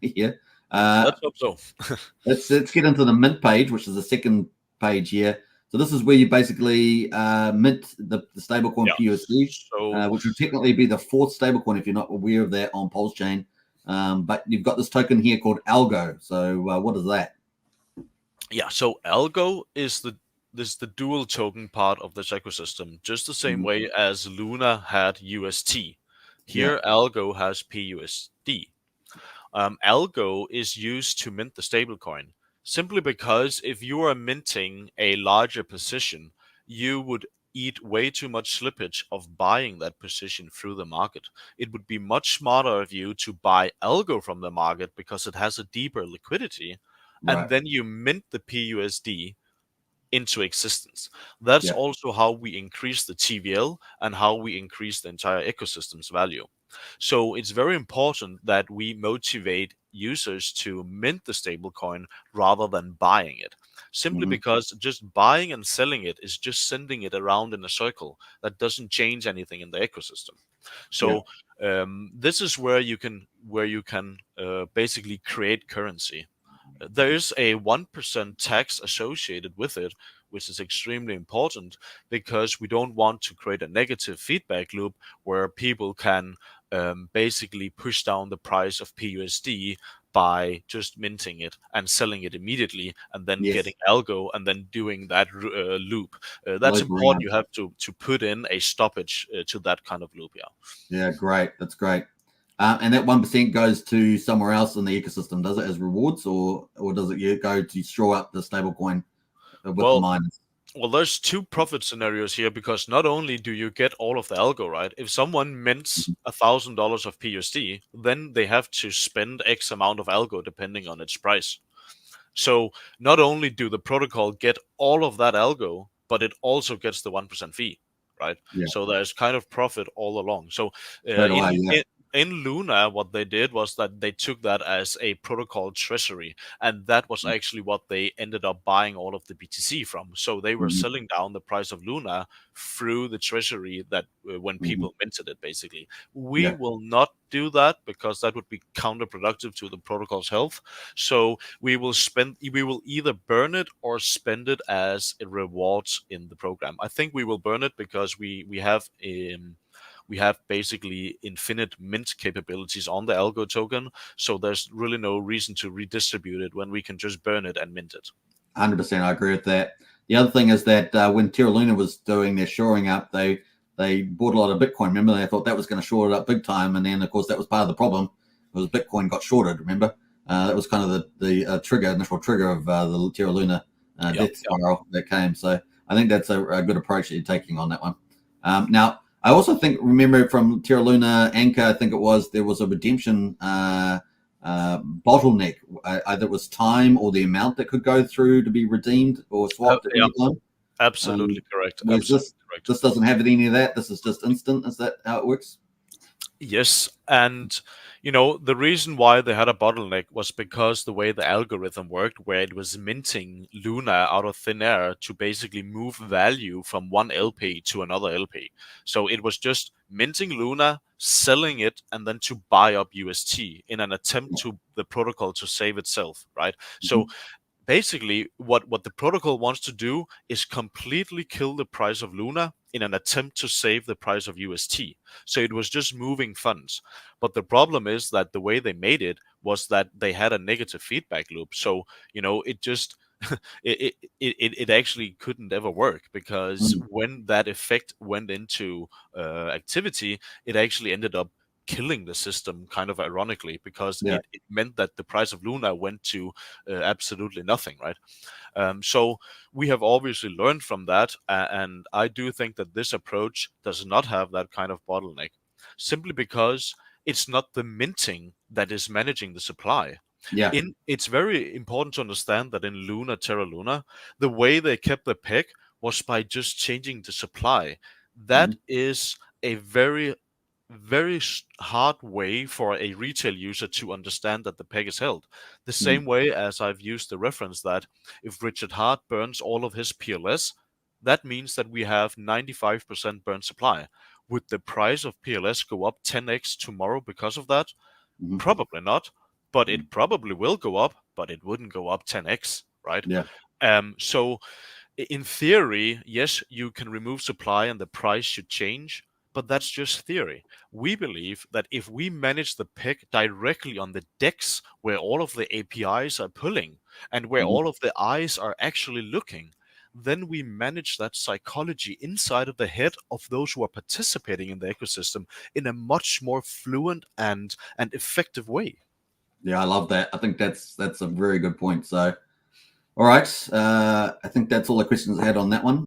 here. Let's hope so. Let's get into the mint page, which is the second page here. So this is where you basically mint the stablecoin Yeah. PUSD, So which would technically be the fourth stablecoin if you're not aware of that on Pulse Chain. But you've got this token here called Algo. So what is that? yeah, so Algo is the dual token part of this ecosystem, just the same Mhm. way as Luna had UST. Yeah, Here, Algo has PUSD. Algo is used to mint the stablecoin simply because if you are minting a larger position, you would eat way too much slippage of buying that position through the market. It would be much smarter of you to buy Algo from the market because it has a deeper liquidity, and right. then you mint the PUSD into existence. That's Yeah. also how we increase the TVL and how we increase the entire ecosystem's value. So it's very important that we motivate users to mint the stablecoin rather than buying it. Simply Hmm. because just buying and selling it is just sending it around in a circle that doesn't change anything in the ecosystem. Yeah. So this is where you can basically create currency. There is a 1% tax associated with it, which is extremely important because we don't want to create a negative feedback loop where people can basically push down the price of PUSD by just minting it and selling it immediately and then getting Yes. algo and then doing that loop. That's Loop important. around. You have to put in a stoppage to that kind of loop. Yeah. Yeah, great. That's great. And that 1% goes to somewhere else in the ecosystem, does it, as rewards, or does it go to straw up the stablecoin with the Well, miners? Well, there's two profit scenarios here because not only do you get all of the algo, right? If someone mints Mhm. $1,000 of PUSD, then they have to spend X amount of algo depending on its price. So not only do the protocol get all of that algo, but it also gets the 1% fee, right? Yeah, So there's kind of profit all along. So uh, straight away. in, Yeah. in in Luna, what they did was that they took that as a protocol treasury, and that was actually what they ended up buying all of the BTC from. So they were Hmm. selling down the price of Luna through the treasury that when Hmm. people minted it, basically. We Yeah. will not do that because that would be counterproductive to the protocol's health. So we will either burn it or spend it as a reward in the program. I think we will burn it because we have basically infinite mint capabilities on the algo token, so there's really no reason to redistribute it when we can just burn it and mint it. 100%. I agree with that. The other thing is that when Terra Luna was doing their shoring up, they bought a lot of Bitcoin. Remember, they thought that was going to short it up big time, and then of course that was part of the problem. Was Bitcoin got shorted? Remember, that was kind of the initial trigger of the Terra Luna Yeah, death spiral that came. So I think that's a good approach that you're taking on that one. Now, I also think remember from Terra Luna Anchor, I think it was there was a redemption bottleneck. Either it was time or the amount that could go through to be redeemed or swapped at yeah, any time. absolutely Um, correct. whereas Absolutely correct. this doesn't have any of that. This is just instant. Is that how it works? Yes, and the reason why they had a bottleneck was because the way the algorithm worked, where it was minting Luna out of thin air to basically move value from one LP to another LP. So it was just minting Luna, selling it, and then to buy up UST in an attempt to the protocol to save itself, right? So Mhm. basically what the protocol wants to do is completely kill the price of Luna in an attempt to save the price of UST. So it was just moving funds. But the problem is that the way they made it was that they had a negative feedback loop. So, it just it actually couldn't ever work because Mm. when that effect went into activity, it actually ended up killing the system kind of ironically because Yeah. it meant that the price of Luna went to absolutely nothing, right? So we have obviously learned from that, and I do think that this approach does not have that kind of bottleneck, simply because it's not the minting that is managing the supply. Yeah. It's very important to understand that in Terra Luna, the way they kept the peg was by just changing the supply. That Mhm. is a very hard way for a retail user to understand that the peg is held. The Mm. same way as I've used the reference that if Richard Hart burns all of his PLS, that means that we have 95% burn supply. Would the price of PLS go up 10x tomorrow because of that? Mhm. Probably not. but it probably will go up, but it wouldn't go up 10x, right? Yeah. So in theory, yes, you can remove supply and the price should change, but that's just theory. We believe that if we manage the peg directly on the DEX where all of the APIs are pulling and where Mhm. all of the eyes are actually looking, then we manage that psychology inside of the head of those who are participating in the ecosystem in a much more fluent and effective way. Yeah, I love that. I think that's a very good point. So, all right, I think that's all the questions I had on that one.